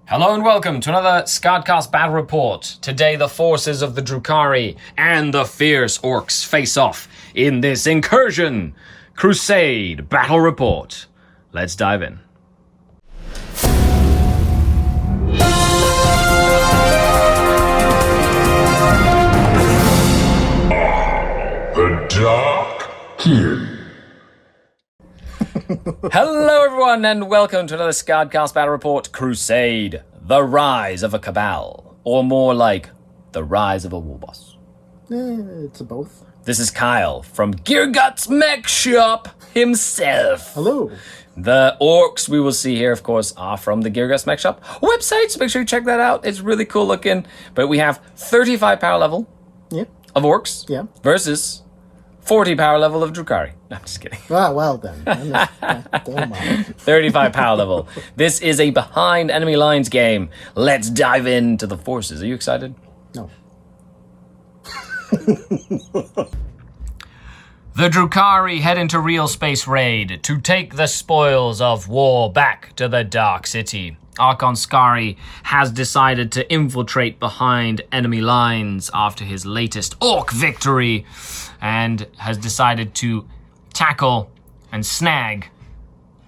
Hello and welcome to another SkaredCast Battle Report. Today the forces of the Drukhari and the fierce Orks face off in this incursion Crusade Battle Report. Let's dive in. The Dark King. Hello everyone and welcome to another SkaredCast Battle Report Crusade, the rise of a Cabal, or more like the rise of a war boss. It's a both. This is Kyle from Geargut's Mech Shop himself. Hello. The orcs we will see here, of course, are from the Geargut's Mech Shop website, so make sure you check that out. It's really cool looking. But we have 35 power level of orcs versus 40 power level of Drukhari. No, I'm just kidding. Well then. Don't mind. 35 power level. This is a behind enemy lines game. Let's dive into the forces. Are you excited? No. The Drukhari head into real space raid to take the spoils of war back to the Dark City. Archon Skari has decided to infiltrate behind enemy lines after his latest Ork victory and has decided to tackle and snag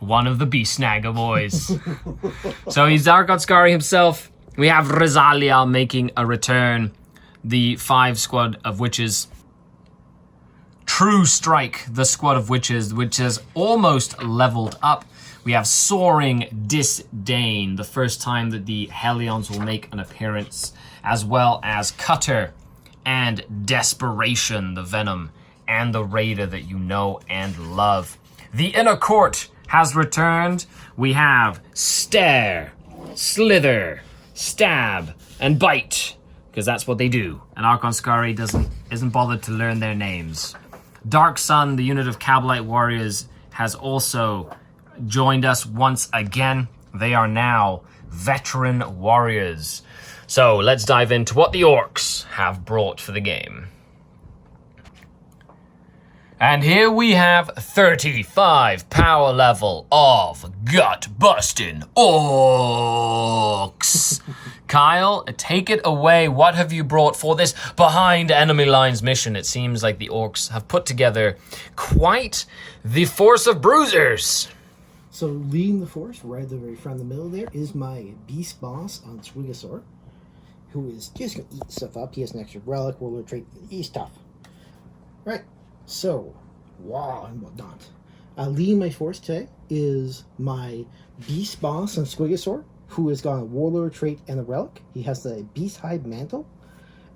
one of the beast snagger boys. So he's Archon Skari himself. We have Rosalia making a return. The 5 squad of witches. True Strike, the squad of witches, which has almost leveled up. We have Soaring Disdain, the first time that the Hellions will make an appearance, as well as Cutter and Desperation, the Venom, and the Raider that you know and love. The Inner Court has returned. We have Stare, Slither, Stab, and Bite, because that's what they do. And Archon Skari isn't bothered to learn their names. Dark Sun, the unit of Kabalite warriors, has also joined us once again. They are now veteran warriors. So let's dive into what the Orks have brought for the game. And here we have 35 power level of gut-busting Orks. Kyle, take it away. What have you brought for this behind enemy lines mission? It seems like the Orks have put together quite the force of bruisers. So leading the force, right at the very front of the middle there, is my beast boss on Squigosaur, who is just going to eat stuff up. He has an extra relic, warlord trait, he's tough. Right. So, wow, and whatnot. Leading my force today is my beast boss on Squigosaur, who has got a warlord trait and a relic. He has the beast hide mantle,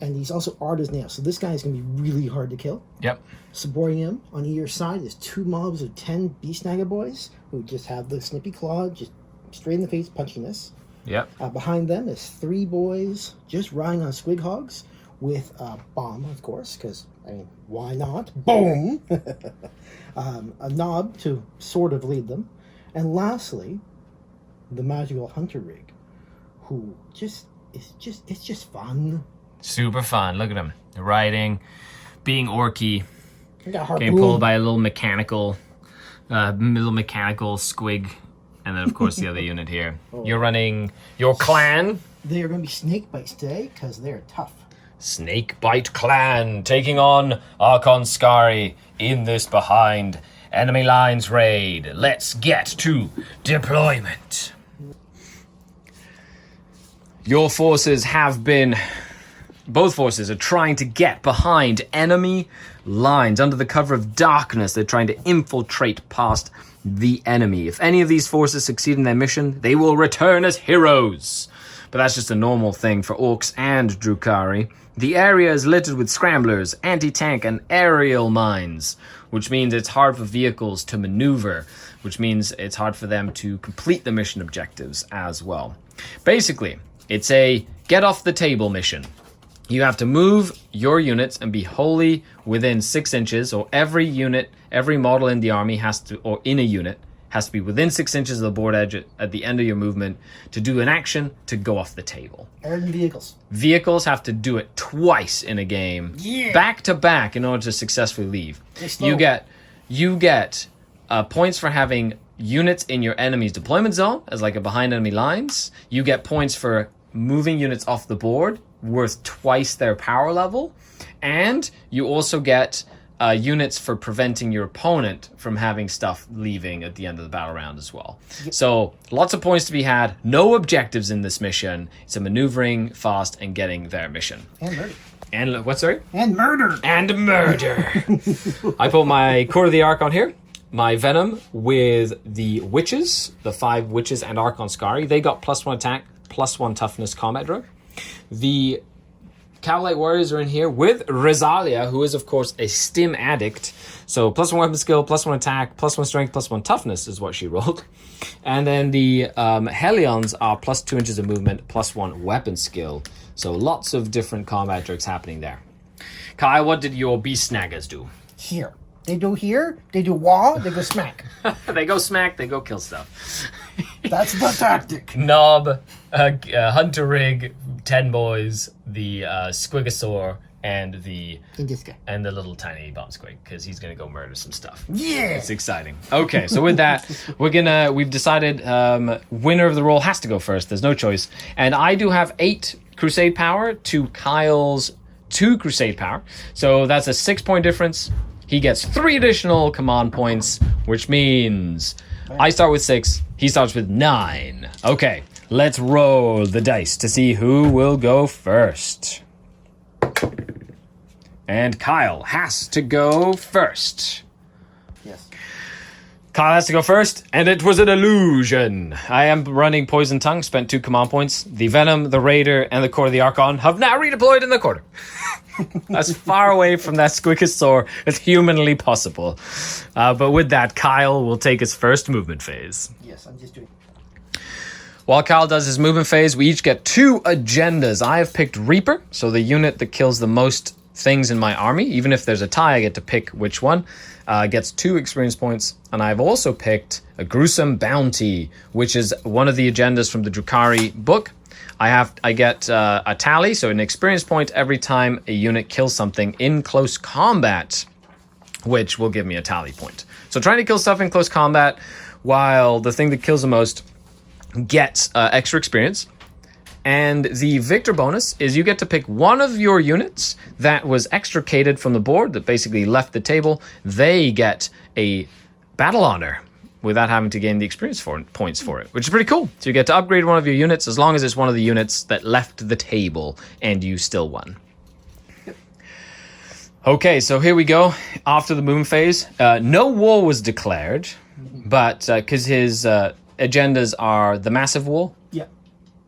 and he's also art as nail. So this guy is going to be really hard to kill. Yep. Supporting him on either side is 2 mobs of 10 beast snagger boys who just have the snippy claw, just straight in the face punching this. Yep. Behind them is 3 boys just riding on squig hogs with a bomb, of course, because, I mean, why not? Boom! A knob to sort of lead them. And lastly, the magical hunter rig, who it's just fun. Super fun. Look at him. Riding, being orky, getting Boom. pulled by a little mechanical squig. And then, of course, the other unit here. You're running your clan. They are going to be snake bites today because they're tough. Snakebite Clan taking on Archon Skari in this behind enemy lines raid. Let's get to deployment. Your forces have been... Both forces are trying to get behind enemy lines. Under the cover of darkness, they're trying to infiltrate past the enemy. If any of these forces succeed in their mission, they will return as heroes. But that's just a normal thing for Orks and Drukhari. The area is littered with scramblers, anti-tank, and aerial mines, which means it's hard for vehicles to maneuver, which means it's hard for them to complete the mission objectives as well. Basically, it's a get-off-the-table mission. You have to move your units and be wholly within 6 inches, or every unit, every model in the army has to, or in a unit, has to be within 6 inches of the board edge at the end of your movement to do an action to go off the table. And vehicles. Vehicles have to do it twice in a game, back to back, in order to successfully leave. You get points for having units in your enemy's deployment zone as like a behind enemy lines. You get points for moving units off the board worth twice their power level. And you also get units for preventing your opponent from having stuff leaving at the end of the battle round as well. Yep. So lots of points to be had. No objectives in this mission. It's a maneuvering, fast, and getting their mission. And murder. And what, sorry? And murder. And murder. I put my Court of the Archon here. My Venom with the Witches, the 5 Witches and Archon Skari. They got +1 attack, +1 toughness combat drug. The Cavalite Warriors are in here with Rosalia, who is, of course, a stim addict. So +1 weapon skill, +1 attack, +1 strength, +1 toughness is what she rolled. And then the Hellions are +2 inches of movement, +1 weapon skill. So lots of different combat tricks happening there. Kai, what did your beast snaggers do? Here. They do here, they do wall, they go smack. They go smack, they go kill stuff. That's the tactic. Knob, Hunter Rig, 10 boys, the Squigosaur, and the little tiny bomb squig, because he's gonna go murder some stuff. Yeah, it's exciting. Okay, so with that, we've decided winner of the roll has to go first. There's no choice, and I do have 8 Crusade power to Kyle's 2 Crusade power, so that's a 6-point difference. He gets 3 additional command points, which means I start with 6, he starts with 9. Okay, let's roll the dice to see who will go first. And Kyle has to go first. Yes. Kyle has to go first, and it was an illusion. I am running Poison Tongue, spent 2 command points. The Venom, the Raider, and the Court of the Archon have now redeployed in the quarter. As far away from that Squigosaur as humanly possible. But with that, Kyle will take his first movement phase. Yes, I'm just doing. While Kyle does his movement phase, we each get 2 agendas. I have picked Reaper, so the unit that kills the most things in my army. Even if there's a tie, I get to pick which one. Gets 2 experience points. And I've also picked a Gruesome Bounty, which is one of the agendas from the Drukhari book. I get a tally, so an experience point every time a unit kills something in close combat, which will give me a tally point. So trying to kill stuff in close combat, while the thing that kills the most gets extra experience. And the victor bonus is you get to pick one of your units that was extricated from the board, that basically left the table. They get a battle honor without having to gain the experience points for it, which is pretty cool. So you get to upgrade one of your units as long as it's one of the units that left the table and you still won. Yep. Okay, so here we go. After the moon phase, no war was declared, but because his agendas are the massive war. Yeah.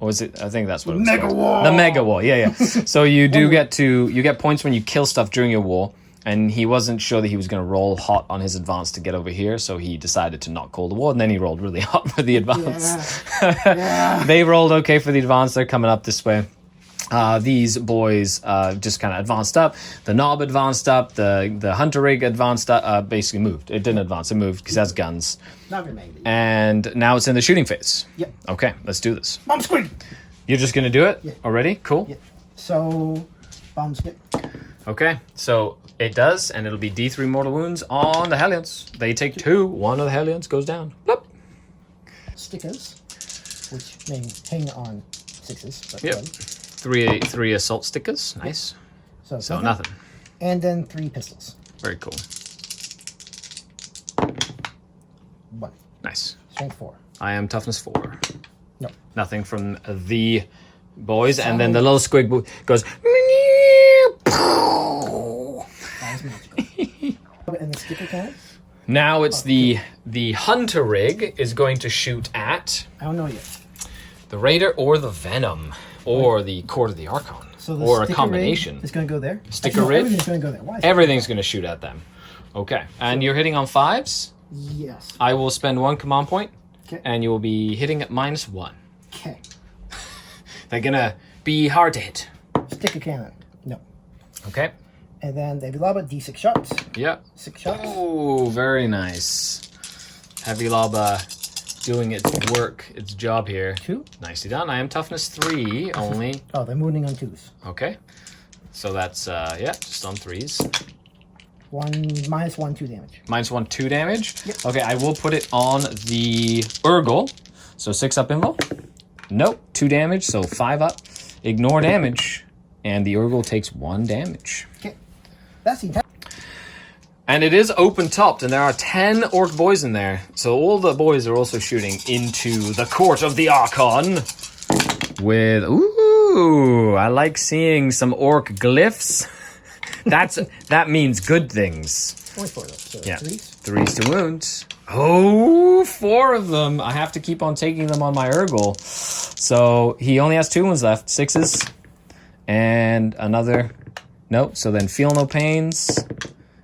Or is it? I think that's what the it's mega called. war. The mega war. Yeah. So you do get points when you kill stuff during your war. And he wasn't sure that he was going to roll hot on his advance to get over here, so he decided to not call the war, and then he rolled really hot for the advance. Yeah. They rolled okay for the advance. They're coming up this way. These boys just kind of advanced up. The Knob advanced up. The Hunter Rig advanced up. Basically moved. It didn't advance. It moved because it has guns. Not very many. And now it's in the shooting phase. Yep. Okay, let's do this. Bomb squid! You're just going to do it? Yeah. Already? Cool. Yeah. So, bomb squid. Okay, so it does, and it'll be D3 mortal wounds on the Hellions. They take 2. One of the Hellions goes down. Bloop. Stickers, which may hang on 6s. But yep. 3 assault stickers. Nice. So nothing. And then 3 pistols. Very cool. 1. Nice. Strength 4. I am toughness 4. No. Nothing from the boys, and then the little squig goes. That was magical. And the sticker cannon? Now it's the Hunter Rig is going to shoot at. I don't know yet. The Raider or the Venom or the Court of the Archon, so the or a combination. It's going to go there. Sticker rig. Everything's going to go there. Why? Everything's going to shoot at them. Okay, and you're hitting on 5s. Yes. I will spend 1 command point, okay, and you will be hitting at -1. Okay. They're gonna be hard to hit. Sticker cannon. No. Okay. And then the Lava D6 shots. Yep. 6 shots. Oh, very nice. Heavy Lava doing its work, its job here. 2. Nicely done. I am toughness 3 only. Oh, they're moving on 2s. Okay. So that's, yeah, just on 3s. -1, 2 damage. -1, 2 damage? Yep. Okay, I will put it on the Urgle. So 6 up invul. Nope, 2 damage, so 5 up. Ignore damage. And the Urgle takes 1 damage. Okay. That's the And it is open topped, and there are 10 orc boys in there. So all the boys are also shooting into the court of the Archon. With, ooh, I like seeing some orc glyphs. That means good things. only 4 though. So Yeah, 3s. 3s to wound. Oh, 4 of them. I have to keep on taking them on my Urgle. So he only has 2 wounds left. 6s. And another. Nope, so then feel no pains.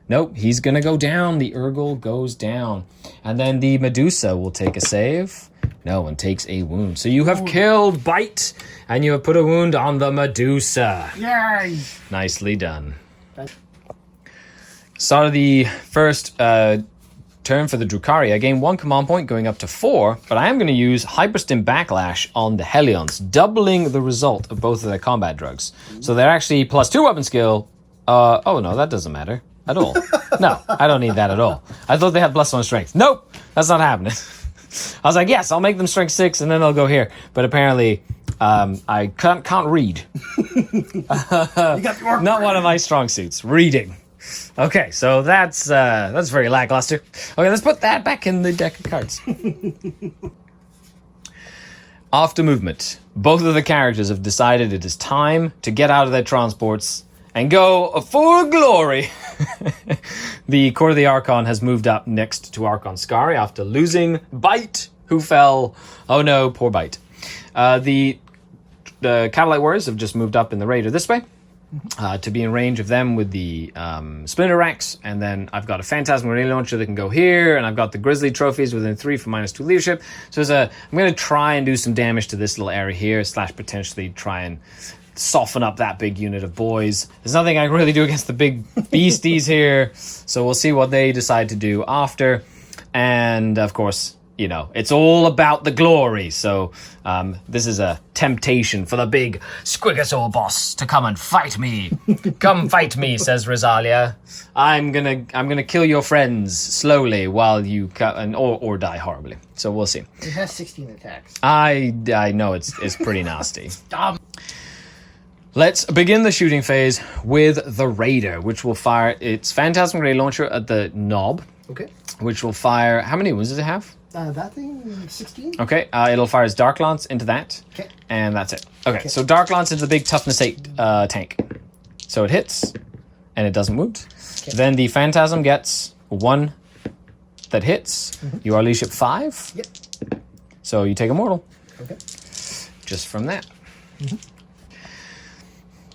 Nope, he's gonna go down. The Urgle goes down. And then the Medusa will take a save. No, and takes a wound. So you have killed Bite, and you have put a wound on the Medusa. Yay! Nicely done. Start of the first turn for the Drukhari. I gain 1 command point, going up to 4, but I am going to use Hyperstim Backlash on the Hellions, doubling the result of both of their combat drugs. So they're actually +2 weapon skill. Oh no, that doesn't matter at all. No, I don't need that at all. I thought they had +1 strength. Nope, that's not happening. I was like, yes, I'll make them strength 6 and then they'll go here. But apparently, I can't read. You got the orc. Not one of my strong suits. Reading. Okay, so that's very lackluster. Okay, let's put that back in the deck of cards. After movement, both of the characters have decided it is time to get out of their transports and go for glory. The Court of the Archon has moved up next to Archon Skari after losing Bite, who fell. Oh no, poor Bite. The Catalyte Warriors have just moved up in the Raider this way. To be in range of them with the Splinter Racks, and then I've got a Phantasm Grenade Launcher that can go here, and I've got the Grizzly Trophies within 3 for -2 leadership. So I'm going to try and do some damage to this little area here, / potentially try and soften up that big unit of boys. There's nothing I can really do against the big beasties here, so we'll see what they decide to do after. And of course, you know, it's all about the glory. So this is a temptation for the big Squigosaur boss to come and fight me. Come fight me, says Rosalia. I'm gonna kill your friends slowly while you or die horribly. So we'll see. It has 16 attacks. I know it's pretty nasty. Let's begin the shooting phase with the Raider, which will fire its Phantasm Grenade Launcher at the knob. Okay. Which will fire. How many wounds does it have? That thing, 16? Okay, it'll fire its Dark Lance into that. Okay. And that's it. Okay, so Dark Lance into the big Toughness 8 tank. So it hits, and it doesn't wound. Okay. Then the Phantasm gets 1 that hits. Mm-hmm. You are leadership 5. Yep. So you take a mortal. Okay. Just from that. Mm-hmm.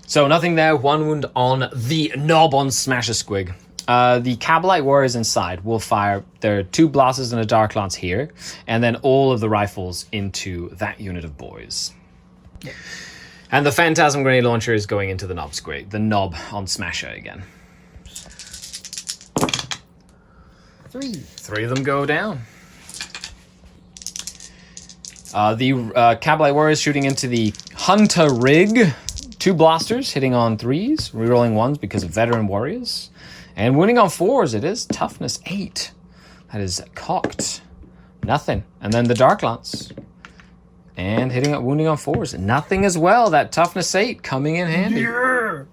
So nothing there. 1 wound on the knob on Smasher Squig. The Kabalite Warriors inside will fire their 2 blasters and a Dark Lance here, and then all of the rifles into that unit of boys. Yeah. And the Phantasm Grenade Launcher is going into the knob squig, the knob on Smasher again. 3 of them go down. The Kabalite Warriors shooting into the Hunter Rig. 2 blasters hitting on 3s, rerolling 1s because of veteran warriors. And winning on 4s, it is toughness 8. That is cocked. Nothing. And then the Dark Lance. And wounding on 4s. Nothing as well. That toughness 8 coming in handy. Yeah.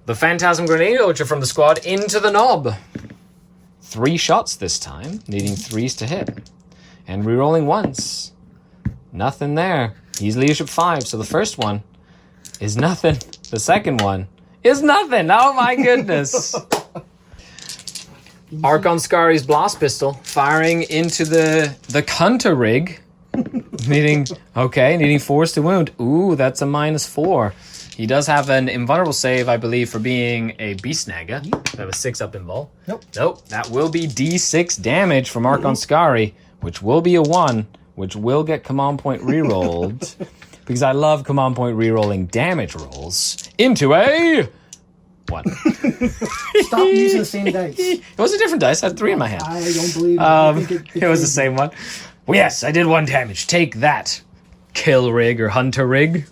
The Phantasm Grenade Launcher from the squad into the knob. 3 shots this time, needing 3s to hit. And rerolling 1s. Nothing there. He's leadership 5, so the first one is nothing. The second one is nothing. Oh my goodness. Archon Skari's blast pistol firing into the Hunter Rig. needing 4s to wound. Ooh, that's a -4. He does have an invulnerable save, I believe, for being a Beast Snagger. That was 6 up invul. Nope. That will be D6 damage from Archon Skari, which will be a 1, which will get command point rerolled. Because I love command point rerolling damage rolls into a 1. Stop using the same dice. It was a different dice. I had 3 in my hand. I don't believe it was the same one. Well, yes, I did 1 damage. Take that, Kill Rig or Hunter Rig.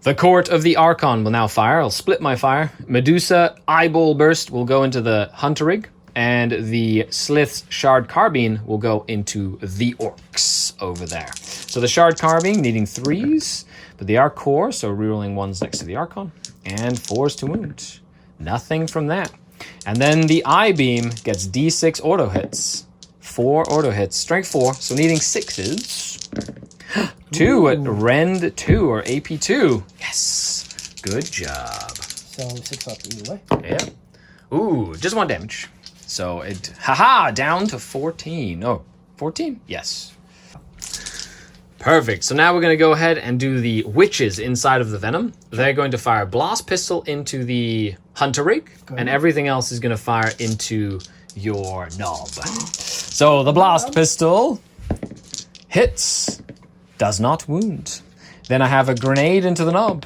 The Court of the Archon will now fire. I'll split my fire. Medusa Eyeball Burst will go into the Hunter Rig, and the Slith's Shard Carbine will go into the Orks over there. So the Shard Carbine needing 3s, but they are core, so rerolling 1s next to the Archon, and 4s to wound. Nothing from that. And then the Eye Beam gets D6 auto hits. 4 auto hits. Strength 4, so needing 6s. 2 at Rend 2 or AP 2. Yes. Good job. So 6 up either way. Yeah. Ooh, just 1 damage. So it, down to 14. Oh, 14? Yes. Perfect. So now we're going to go ahead and do the witches inside of the Venom. They're going to fire Blast Pistol into the Hunter Rig, and everything else is going to fire into your knob. So the Blast Pistol hits, does not wound. Then I have a grenade into the knob.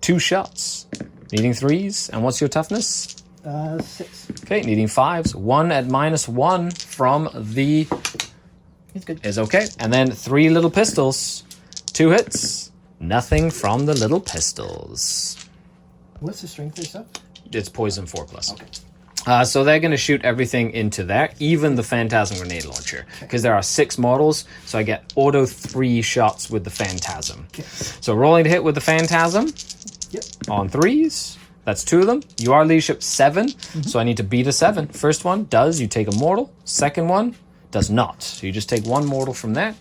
2 shots. Needing 3s. And what's your toughness? 6. Okay, needing 5s. 1 at -1 from the... It's good. Is okay. And then 3 little pistols. 2 hits. Nothing from the little pistols. What's the strength of stuff? It's poison 4+. Okay. So they're going to shoot everything into there, even the Phantasm Grenade Launcher, because there are 6 models, so I get auto 3 shots with the Phantasm. Okay. So rolling to hit with the Phantasm Yep. on 3s. That's 2 of them. You are leadership 7, so I need to beat a 7. First one does, you take a mortal. Second one does not. So you just take 1 mortal from there.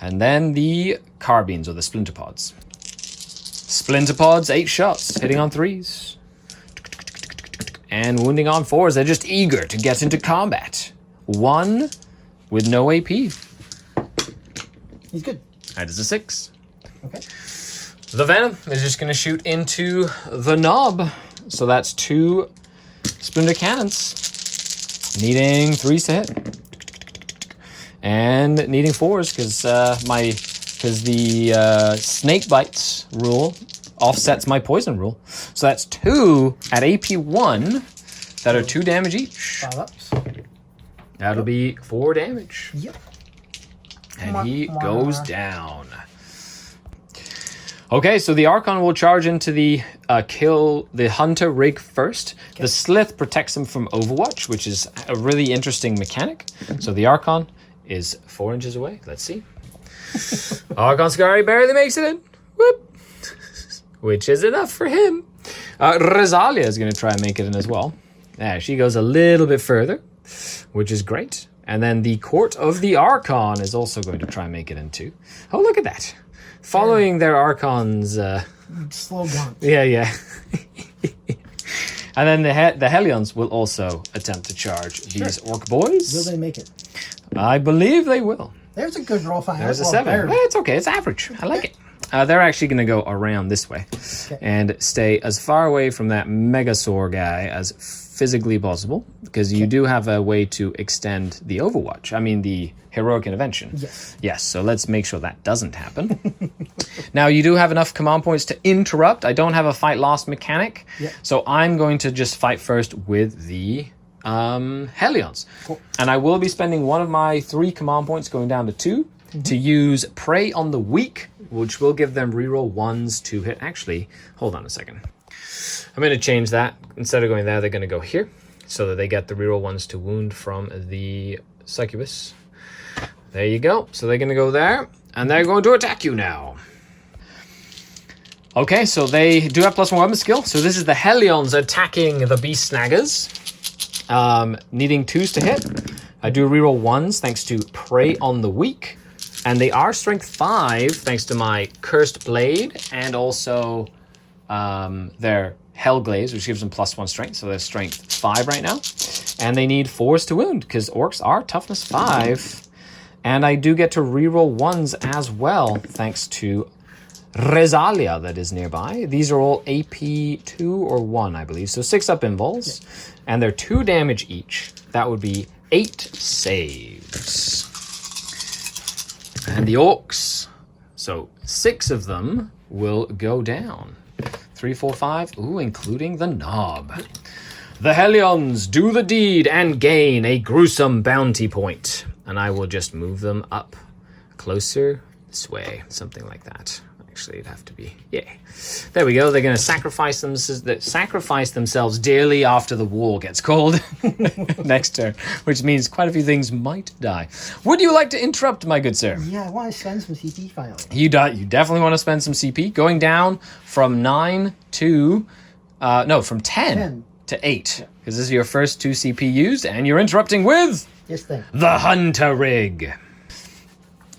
And then the carbines, or the splinter pods. Splinter pods, 8 shots, hitting on 3s. And wounding on 4s. They're just eager to get into combat. 1 with no AP. He's good. That is a 6. Okay. The Venom is just going to shoot into the knob. So that's 2 Splinter Cannons. Needing 3s to hit. And needing 4s because the snake bites rule offsets my poison rule. So that's 2 at AP 1 that are 2 damage each. 5 ups. That'll be 4 damage. Yep. And he goes down. Okay, so the Archon will charge into the kill the Hunter Rig first. Okay. The Slith protects him from Overwatch, which is a really interesting mechanic. So the Archon is 4 inches away. Let's see. Archon Skari barely makes it in. Whoop. Which is enough for him. Rosalia is going to try and make it in as well. Yeah, she goes a little bit further, which is great. And then the Court of the Archon is also going to try and make it in too. Oh, look at that. Following their Archons... slow down. Yeah. And then the Hellions will also attempt to charge these Orc boys. Will they make it? I believe they will. There's a good roll find. There's a 7. Well, it's okay. It's average. I like it. They're actually going to go around this way and stay as far away from that Megasaur guy as physically possible, because you do have a way to extend the Overwatch. I mean, the Heroic Intervention. Yes, so let's make sure that doesn't happen. Now, you do have enough command points to interrupt. I don't have a fight lost mechanic, so I'm going to just fight first with the Hellions. Cool. And I will be spending 1 of my 3 command points going down to 2 to use Prey on the Weak, which will give them reroll 1s to hit. Actually, hold on a second. I'm going to change that. Instead of going there, they're going to go here, so that they get the reroll 1s to wound from the Succubus. There you go. So they're going to go there, and they're going to attack you now. Okay, so they do have +1 weapon skill. So this is the Hellions attacking the Beast Snaggers. Needing 2s to hit. I do reroll 1s thanks to Prey on the Weak. And they are strength 5 thanks to my Cursed Blade and also their Hellglaze, which gives them +1 strength. So they're strength 5 right now. And they need 4s to wound because Orcs are toughness 5. And I do get to reroll 1s as well thanks to Rosalia that is nearby. These are all AP 2 or 1, I believe. So 6 up invols. And they're 2 damage each. That would be 8 saves. And the Orcs, so 6 of them will go down. 3, 4, 5, ooh, including the knob. The Hellions do the deed and gain a gruesome bounty point. And I will just move them up closer this way, something like that. Actually, it'd have to be, yeah. There we go. They're going to sacrifice themselves dearly after the war gets called next turn, which means quite a few things might die. Would you like to interrupt, my good sir? Yeah, I want to spend some CP finally. You definitely want to spend some CP. Going down from 9 to, from 10 to 8. Because this is your first 2 CP used, and you're interrupting with... Yes, thing. The Hunter Rig.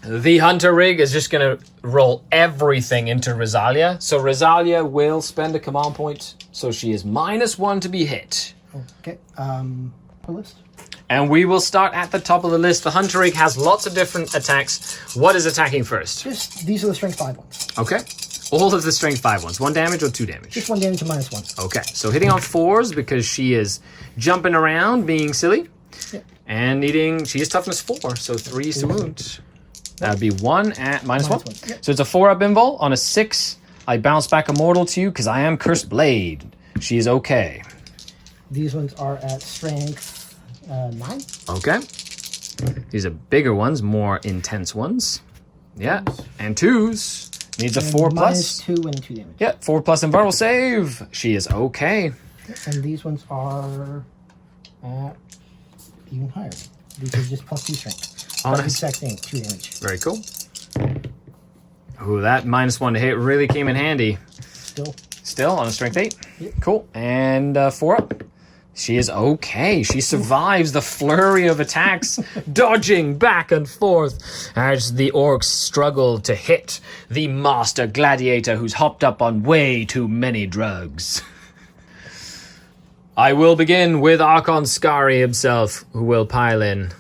The Hunter Rig is just going to roll everything into Rosalia. So Rosalia will spend a command point. So she is -1 to be hit. Okay. The list. And we will start at the top of the list. The Hunter Rig has lots of different attacks. What is attacking first? Just, these are the strength 5 ones. Okay. All of the strength 5 ones. 1 damage or 2 damage? Just 1 damage to -1. Okay. So hitting on 4s because she is jumping around, being silly. Yeah. And she is toughness 4, so 3 to wound. That would be 1 at -1. Yep. So it's a 4-up invul. On a 6, I bounce back a mortal to you because I am Cursed Blade. She is okay. These ones are at strength 9. Okay. These are bigger ones, more intense ones. Yeah. And 2s. Needs a 4+. -2 and 2 damage. Yeah, 4+ invulnerable save. She is okay. And these ones are at even higher. These are just +2 strength. Nice. Exact thing, 2 damage. Very cool. Ooh, that -1 to hit really came in handy. Still on a strength 8. Yep. Cool. And 4-up. She is okay. She survives the flurry of attacks, dodging back and forth as the orcs struggle to hit the master gladiator who's hopped up on way too many drugs. I will begin with Archon Skari himself, who will pile in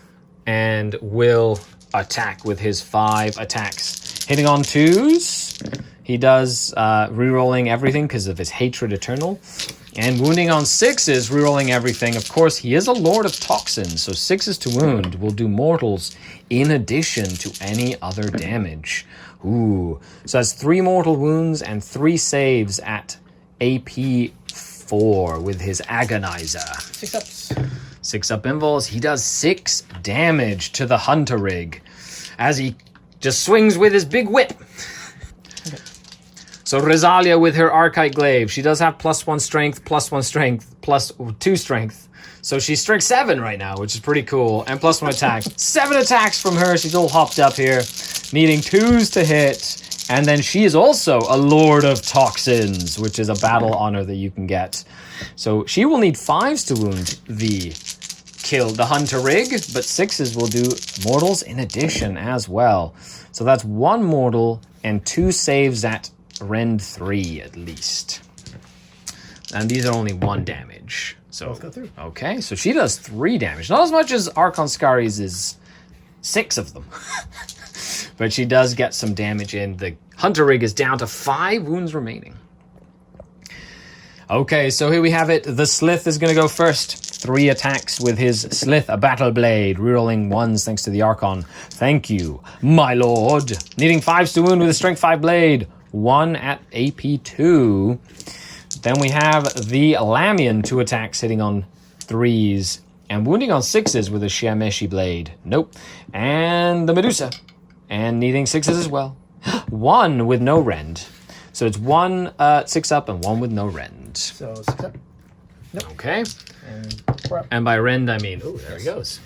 and will attack with his 5 attacks. Hitting on 2s. He does rerolling everything because of his hatred eternal. And wounding on 6s, rerolling everything. Of course, he is a Lord of Toxins, so 6s to wound will do mortals in addition to any other damage. Ooh. So that's 3 mortal wounds and 3 saves at AP 4 with his Agonizer. 6 ups. 6-up invuls. He does 6 damage to the Hunter Rig as he just swings with his big whip. Okay. So Rosalia with her Archite Glaive. She does have +1 strength, +1 strength, +2 strength. So she's strength 7 right now, which is pretty cool. And +1 attack. 7 attacks from her. She's all hopped up here, needing 2s to hit. And then she is also a Lord of Toxins, which is a battle honor that you can get. So she will need 5s to wound the Hunter Rig, but 6s will do mortals in addition as well. So that's 1 mortal and 2 saves at Rend 3 at least. And these are only 1 damage. So let's go through. Okay, so she does 3 damage. Not as much as Archon Skari's is 6 of them. But she does get some damage in. The Hunter Rig is down to 5 wounds remaining. Okay, so here we have it. The Slith is going to go first. 3 attacks with his Slith, a battle blade, rerolling 1s thanks to the Archon. Thank you, my lord. Needing 5s to wound with a strength 5 blade. 1 at AP 2. Then we have the Lamian, 2 attacks hitting on 3s. And wounding on 6s with a Shiameshi blade. Nope. And the Medusa. And needing 6s as well. 1 with no rend. So it's 1 6-up and 1 with no rend. So 6 up. Nope. Okay. And 4 up. And by rend, I mean, oh, there he goes.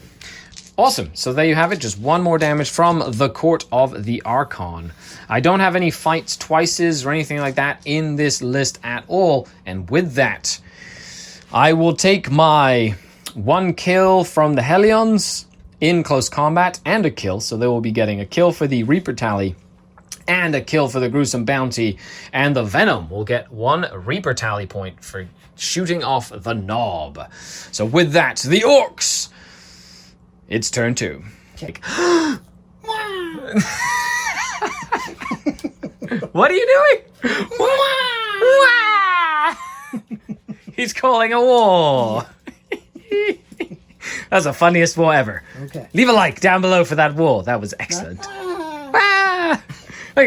Awesome. So there you have it. Just 1 more damage from the Court of the Archon. I don't have any fights twices or anything like that in this list at all. And with that, I will take my 1 kill from the Helions in close combat and a kill. So they will be getting a kill for the Reaper Tally and a kill for the Gruesome Bounty. And the Venom will get 1 Reaper Tally point for shooting off the knob. So with that, the Orcs, it's turn 2. Check. What are you doing? He's calling a war. That's the funniest war ever. Okay. Leave a like down below for that war. That was excellent. Look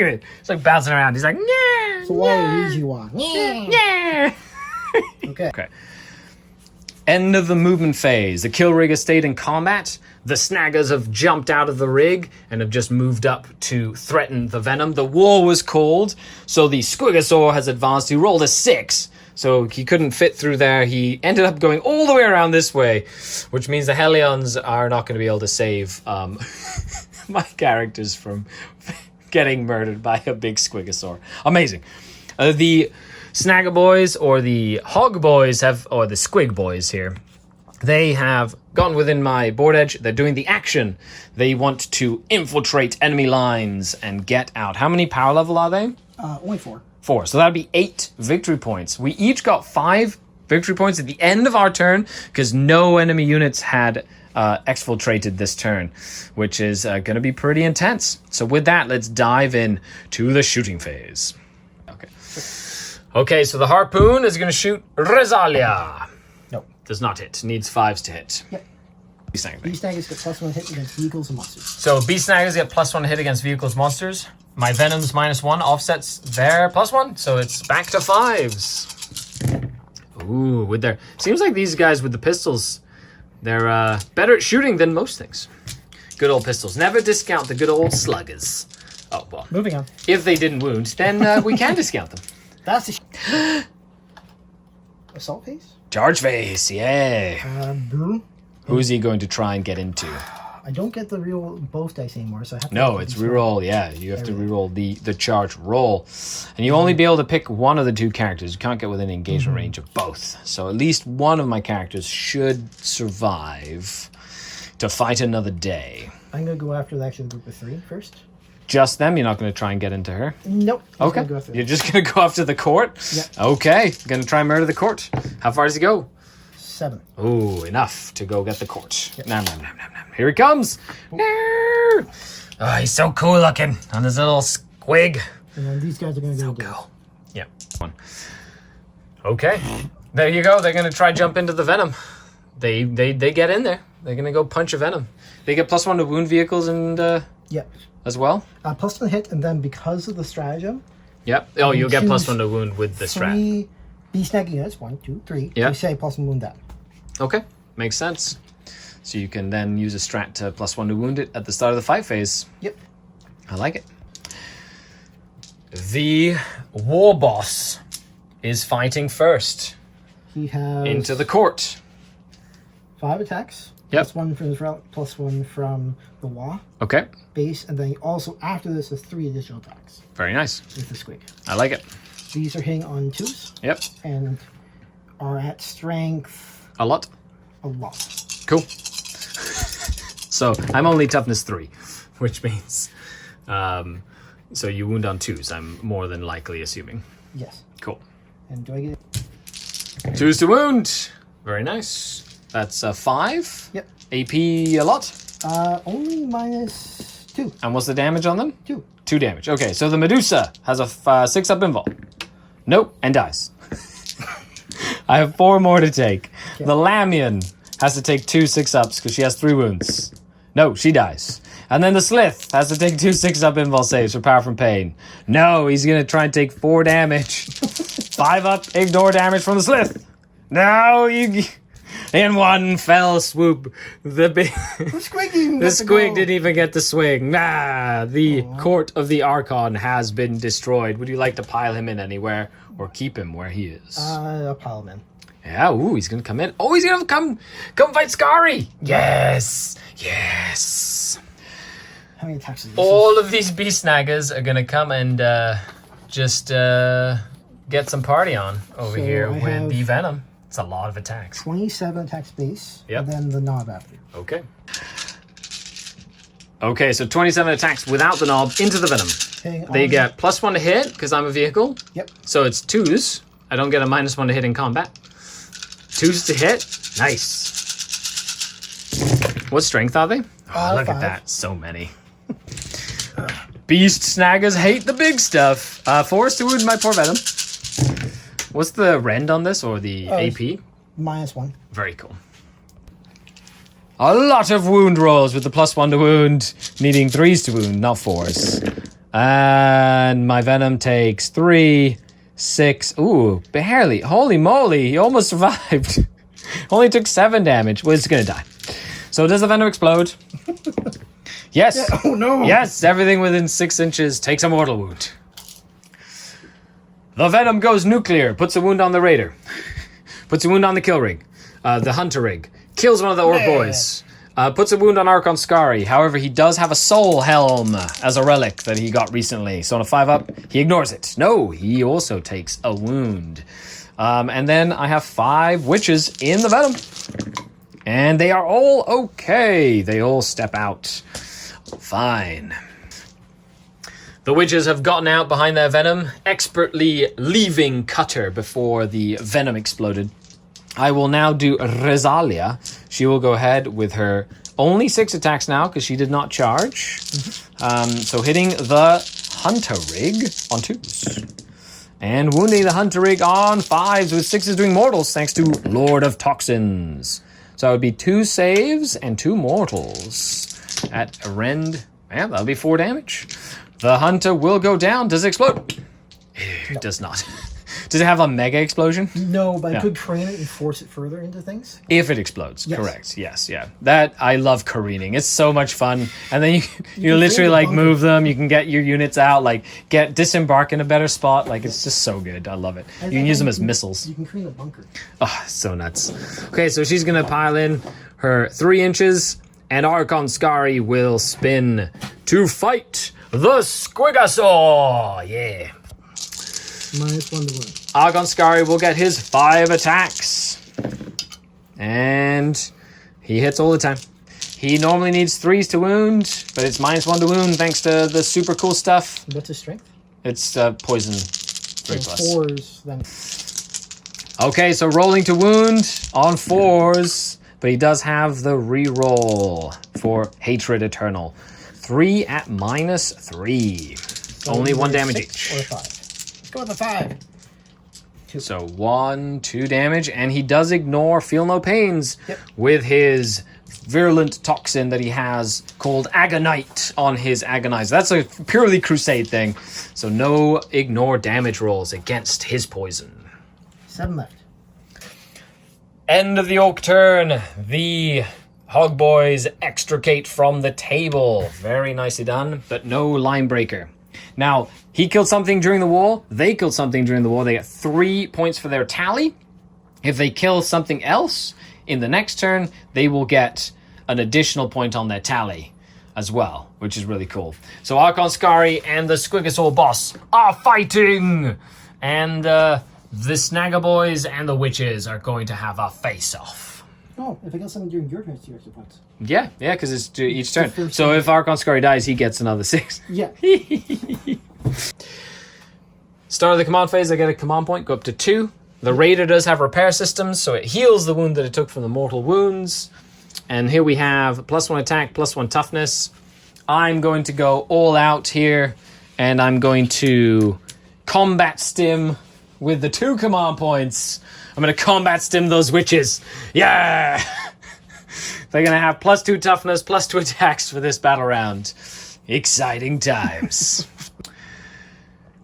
at it. It's like bouncing around. He's like, yeah. So why would you want? Yeah. Okay. Okay. End of the movement phase. The kill rig has stayed in combat. The snaggers have jumped out of the rig and have just moved up to threaten the venom. The war was called, so the Squigosaur has advanced. He rolled a 6, so he couldn't fit through there. He ended up going all the way around this way, which means the Hellions are not going to be able to save my characters from getting murdered by a big Squigosaur. Amazing. The Snagger boys, or the Hog boys, or the Squig boys here, they have gotten within my board edge. They're doing the action. They want to infiltrate enemy lines and get out. How many power level are they? Only 4. 4. So that'd be 8 victory points. We each got 5 victory points at the end of our turn because no enemy units had exfiltrated this turn, which is going to be pretty intense. So with that, let's dive in to the shooting phase. Okay, so the harpoon is going to shoot Rezalia. No. Does not hit. Needs 5s to hit. Yep. Beast Snaggers. Beast Snaggers get +1 hit against vehicles and monsters. So Beast Snaggers get +1 hit against vehicles, monsters. My Venom's -1 offsets their +1, so it's back to 5s. Ooh, with their... Seems like these guys with the pistols, they're better at shooting than most things. Good old pistols. Never discount the good old sluggers. Oh, well. Moving on. If they didn't wound, then we can discount them. That's the assault phase? Charge phase, yeah. Boom. Who's he going to try and get into? I don't get the real both dice anymore, so I have to... No, it's reroll, yeah. You have to reroll the charge roll. And you only be able to pick one of the 2 characters. You can't get within engagement range of both. So at least one of my characters should survive to fight another day. I'm going to go after the actual group of 3 first. Just them? You're not going to try and get into her? Nope. Okay. You're just going to go after the court? Yeah. Okay. Going to try and murder the court. How far does he go? 7. Ooh, enough to go get the court. Yep. Nom, nom, nom, nom, nom. Here he comes. No. Oh, he's so cool looking on his little squig. And then these guys are going to go Cool. Yep. One. Okay. There you go. They're going to try jump into the venom. They get in there. They're going to go punch a venom. They get +1 to wound vehicles and Yep. as well. +1 hit, and then because of the stratagem... Yep. Oh, you'll get choose +1 to wound with the strat. 3 beast snagging units. 1, 2, 3. Yep. You say +1 wound that. Okay. Makes sense. So you can then use a strat to +1 to wound it at the start of the fight phase. Yep. I like it. The war boss is fighting first. He has... Into the court. 5 attacks. Yep. +1 from his relic, +1 from the WAAAAAAGH Okay. base, and then he also, after this, has 3 additional attacks Very nice. with the squig. I like it. These are hitting on 2s. Yep. And are at strength A lot. a lot. Cool. So I'm only toughness 3, which means so you wound on 2s, I'm more than likely assuming. Yes. Cool. And do I get... 2s to wound. Very nice. That's 5. Yep. AP a lot. Only -2. And what's the damage on them? 2. 2 damage. Okay, so the Medusa has a 6-up invul. Nope, and dies. I have 4 more to take. Okay. The Lamian has to take 2 6-ups because she has 3 wounds. No, she dies. And then the Slith has to take 2 6-up invul saves for power from pain. No, he's going to try and take 4 damage. 5-up, ignore damage from the Slith. No, you... In one fell swoop, the squig didn't even get the swing. The court of the Archon has been destroyed. Would you like to pile him in anywhere or keep him where he is? I'll pile him in. Yeah, ooh, he's gonna come in. Oh, he's gonna come fight Skari. Yes, yes. How many attacks is this? All of these beast snaggers are gonna come and just get some party on over here with the venom. It's a lot of attacks. 27 attacks base, Yep. and then the knob after. Okay. Okay, so 27 attacks without the knob into the venom. Okay, They get +1 to hit because I'm a vehicle. Yep. So it's 2s. I don't get a -1 to hit in combat. 2s to hit. Nice. What strength are they? Oh, look 5. at that. So many. Beast snaggers hate the big stuff. 4s to wound my poor venom. What's the rend on this, or the AP? -1. Very cool. A lot of wound rolls with the +1 to wound, needing 3s to wound, not 4s. And my venom takes 3, 6. Ooh, barely. Holy moly, he almost survived. Only took 7 damage. Well, it's gonna die. So does the venom explode? Yes. Yeah, oh no. Yes, everything within 6 inches takes a mortal wound. The venom goes nuclear, puts a wound on the raider. Puts a wound on the kill rig. The hunter rig. Kills one of the orc boys. Puts a wound on Archon Skari. However, he does have a soul helm as a relic that he got recently. So on a 5-up, he ignores it. No, he also takes a wound. And then I have 5 witches in the venom. And they are all okay. They all step out. Fine. The witches have gotten out behind their venom, expertly leaving Cutter before the venom exploded. I will now do Rezalia. She will go ahead with her only 6 attacks now because she did not charge. So hitting the Hunter Rig on 2s. And wounding the Hunter Rig on 5s with 6s doing mortals thanks to Lord of Toxins. So it would be 2 saves and 2 mortals at a rend. Yeah, that'll be 4 damage. The Hunter will go down. Does it explode? It does not. Does it have a mega explosion? No, but I could train it and force it further into things. If it explodes, correct. Yes, yeah. That, I love careening. It's so much fun. And then you literally like move them. You can get your units out, like disembark in a better spot. Like it's just so good. I love it. You can use them as missiles. You can create a bunker. Oh, so nuts. Okay, so she's going to pile in her 3 inches and Archon Skari will spin to fight the Squigasaur. Yeah. -1 to wound. Archon Skari will get his 5 attacks. And he hits all the time. He normally needs 3s to wound, but it's -1 to wound thanks to the super cool stuff. What's his strength? It's poison 3 plus. 4s then. Okay, so rolling to wound on 4s, but he does have the reroll for Hatred Eternal. 3 at -3. So Only 1 damage 6 each. or 5. Let's go with the 5. 2. So 1, 2 damage, and he does ignore Feel No Pains Yep. with his virulent toxin that he has called Agonite on his Agonizer. That's a purely Crusade thing, so no ignore damage rolls against his poison. 7 left. End of the Orc turn. The Hog Boys extricate from the table. Very nicely done, but no line breaker. Now, he killed something during the war. They killed something during the war. They get 3 points for their tally. If they kill something else in the next turn, they will get an additional point on their tally as well, which is really cool. So Archon Skari and the Squigasaur boss are fighting! And the Snagger Boys and the Witches are going to have a face-off. Oh, if I kill something during your turn, it's 2 extra points. Yeah, because it's each turn. So if Archon Skari dies, he gets another 6. Yeah. Start of the command phase, I get a command point, go up to 2. The Raider does have repair systems, so it heals the wound that it took from the mortal wounds. And here we have +1 attack, +1 toughness. I'm going to go all out here, and I'm going to combat stim with the 2 command points. I'm going to combat stim those witches. Yeah! They're going to have +2 toughness, +2 attacks for this battle round. Exciting times.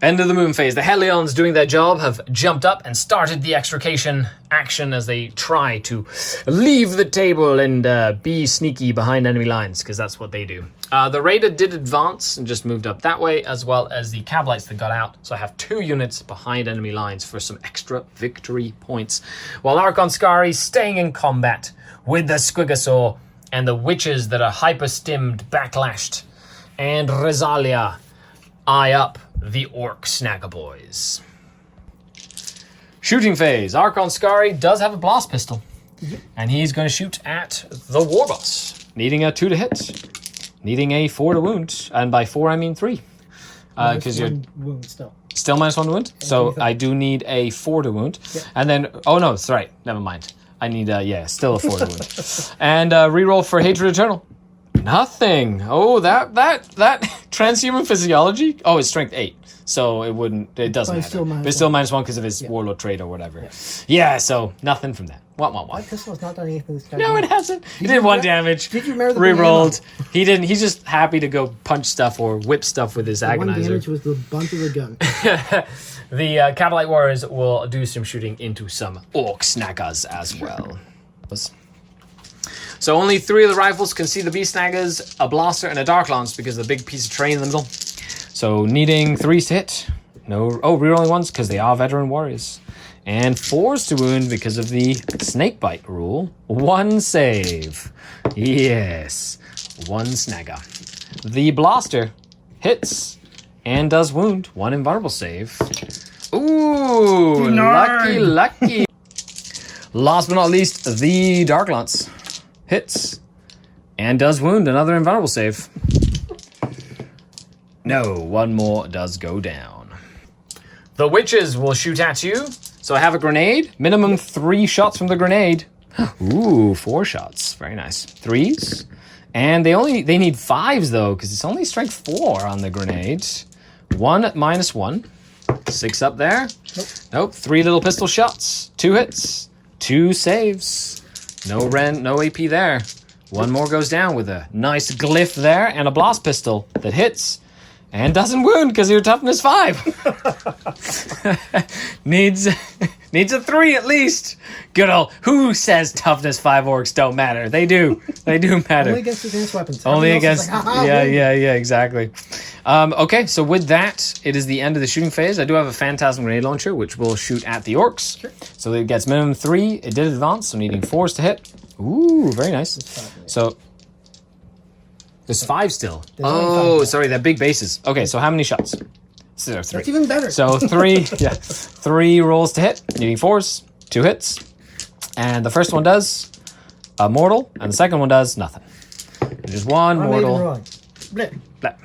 End of the moon phase. The Helions doing their job have jumped up and started the extrication action as they try to leave the table and be sneaky behind enemy lines, because that's what they do. The Raider did advance and just moved up that way, as well as the Kabalites that got out. So I have 2 units behind enemy lines for some extra victory points. While Archon Skari staying in combat with the Squigasaur and the witches that are hyper-stimmed, backlashed, and Rezalia eye up the Orc Snagger Boys. Shooting phase. Archon Skari does have a blast pistol. And he's going to shoot at the War Boss. Needing a 2 to hit. Needing a 4 to wound. And by 4, I mean 3. Because you're wound still. Still -1 to wound? So I do need a 4 to wound. Yep. And then, oh no, that's right. Never mind. I need, still a 4 to wound. And reroll for Hatred Eternal. Nothing. Oh, that transhuman physiology. Oh, it's strength 8, so it doesn't matter. But it's still -1 because of his warlord trait or whatever. Yeah, so nothing from that. What? That pistol has not done anything this guy. No, it hasn't. He did 1 damage. Did you remember the rerolled? He didn't. He's just happy to go punch stuff or whip stuff with his agonizer. 1 damage was the bunt of the gun. The Kabalite Warriors will do some shooting into some Orc Snaggers as well. So only 3 of the rifles can see the beast snaggers, a blaster, and a dark lance because of the big piece of terrain in the middle. So needing 3s to hit. No, rerolling 1s because they are veteran warriors. And 4s to wound because of the snake bite rule. 1 save. Yes. 1 snagger. The blaster hits and does wound. 1 invulnerable save. Ooh, lucky. Last but not least, the dark lance hits and does wound. Another invulnerable save. No, 1 more does go down. The witches will shoot at you. So I have a grenade. Minimum 3 shots from the grenade. Ooh, 4 shots. Very nice. 3s. And they need 5s though, because it's only strength 4 on the grenade. 1 at -1. 6 up there. Nope. 3 little pistol shots. 2 hits. 2 saves. No AP there. 1 more goes down with a nice glyph there and a blast pistol that hits and doesn't wound because your toughness 5. needs a 3 at least. Good old. Who says toughness 5 orcs don't matter? They do. They do matter. Only against advanced weapons. Only against. Yeah. Exactly. Okay, so with that, it is the end of the shooting phase. I do have a phantasm grenade launcher, which will shoot at the orcs. Sure. So it gets minimum 3. It did advance, so needing 4s to hit. Ooh, very nice. So there's 5 still. Oh, sorry, they're big bases. Okay, so how many shots? So there are 3. That's even better. So 3, 3 rolls to hit, needing 4s, 2 hits. And the first one does a mortal, and the second one does nothing. Just 1 mortal. Blip. Blip.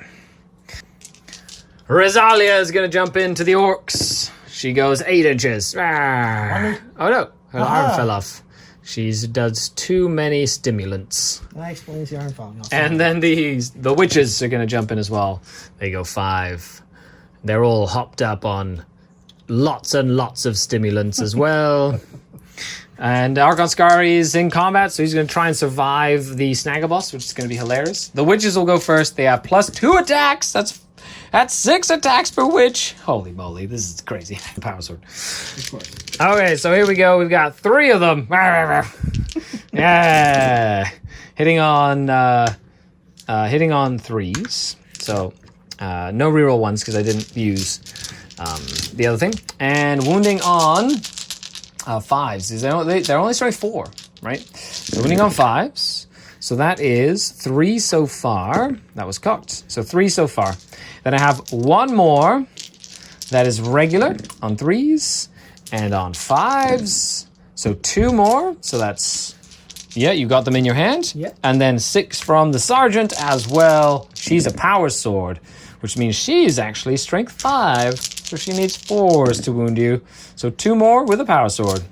Rosalia is going to jump into the orcs. She goes 8 inches. Oh no, her arm fell off. She does too many stimulants. That explains the arm falling off. And then the witches are going to jump in as well. They go 5. They're all hopped up on lots and lots of stimulants as well. And Archon Skari is in combat, so he's going to try and survive the snagger boss, which is going to be hilarious. The witches will go first. They have +2 attacks. That's 6 attacks per witch. Holy moly, this is crazy. Power sword. Of course. Okay, so here we go. We've got 3 of them. Yeah. Hitting on 3s. So no reroll 1s because I didn't use the other thing. And wounding on 5s. They're only strength 4, right? So wounding on 5s. So that is 3 so far. That was cocked. So 3 so far. Then I have 1 more that is regular on 3s and on 5s. So 2 more. So that's, yeah, you got them in your hand. Yeah. And then 6 from the sergeant as well. She's a power sword, which means she's actually strength 5. So she needs 4s to wound you. So 2 more with a power sword.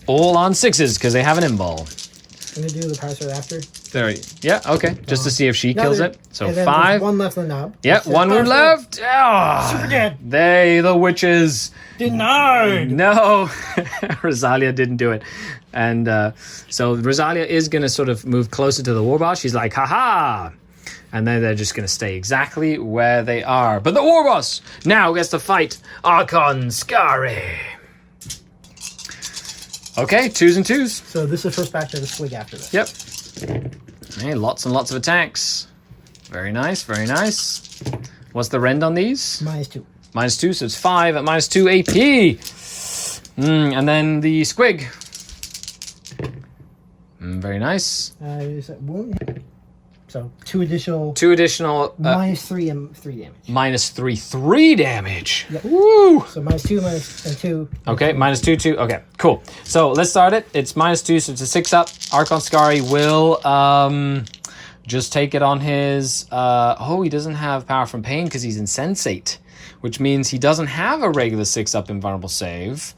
All on 6s because they have an imball. I'm going to do the power sword after. There. Yeah, okay. Just to see if she kills it. So 5. 1 left on the knob. Yeah, 1 wound left. Oh, Super dead. The witches. Denied. No. Rosalia didn't do it. And so Rosalia is going to sort of move closer to the war boss. She's like, haha. And then they're just going to stay exactly where they are. But the war boss now gets to fight Archon Skari. Okay, 2s and 2s. So this is the first batch of the squig after this. Yep. Hey, lots and lots of attacks. Very nice, very nice. What's the rend on these? -2. -2, so it's 5 at -2 AP. And then the squig. Very nice. Is that wound? So 2 additional. -3 and 3 damage. -3 damage. Yep. Woo! So -2 and 2. Okay, -2, 2. Okay, cool. So let's start it. It's -2, so it's a 6 up. Archon Skari will just take it on his... he doesn't have power from pain because he's insensate, which means he doesnn't have a regular 6 up invulnerable save.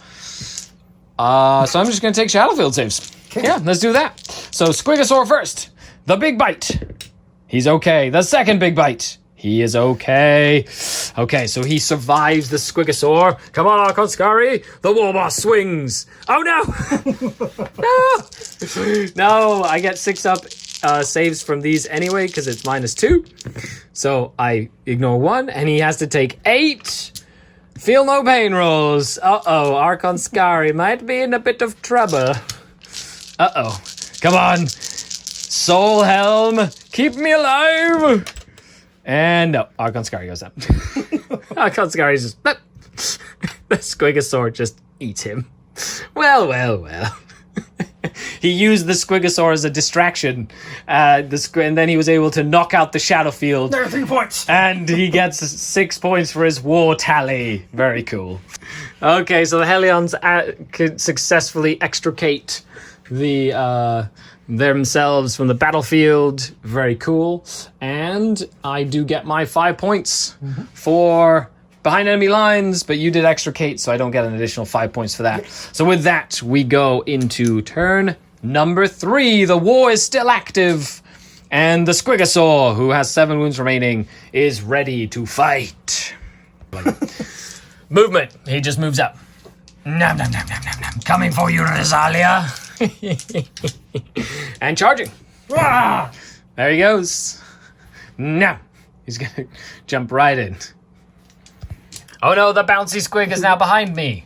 So I'm just going to take Shadowfield saves. Okay. Yeah, let's do that. So Squigosaur first. The big bite. He's okay. The second big bite. He is okay. Okay, so he survives the Squigosaur. Come on, Archon Skari. The war boss swings. Oh, no. No. No, I get 6 up saves from these anyway because it's -2. So I ignore 1, and he has to take 8. Feel no pain rolls. Uh-oh, Archon Skari might be in a bit of trouble. Uh-oh. Come on. Soul Helm. Keep me alive. And no, Archon Skari goes up. Archon Skari just... The Squigosaur just eats him. Well. He used the Squigosaur as a distraction, and then he was able to knock out the Shadow Field. There are 3 points! And he gets 6 points for his war tally. Very cool. Okay, so the Hellions could successfully extricate themselves from the battlefield. Very cool. And I do get my 5 points for behind enemy lines, but you did extricate, so I don't get an additional 5 points for that. Yes. So with that, we go into turn number 3. The war is still active, and the Squigosaur, who has 7 wounds remaining, is ready to fight. Movement. He just moves up. Nom, nom, nom, nom, nom, nom. Coming for you, Rosalia. And charging. Ah! There he goes. Now he's going to jump right in. Oh no, the bouncy squig is now behind me.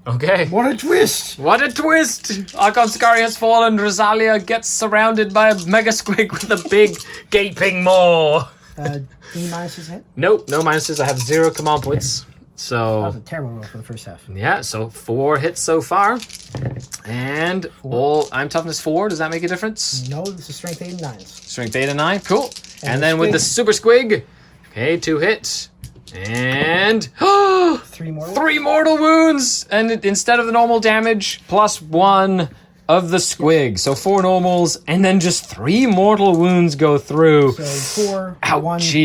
Okay. What a twist! What a twist! Archon Skari has fallen. Rosalia gets surrounded by a mega squig with a big gaping maw. Any minuses hit? Nope, no minuses. I have 0 command points. So That was a terrible roll for the first half. yeah, so 4 hits so far. And I'm toughness 4. Does that make a difference? No, this is strength 8 and 9s. Strength 8 and 9. Cool. And then the with the squig. super squig. Okay, 2 hits. And 3 mortal? 3 mortal wounds, and instead of the normal damage, +1 of the squig. So 4 normals, and then just 3 mortal wounds go through. So 4, Ouch, 1, and 3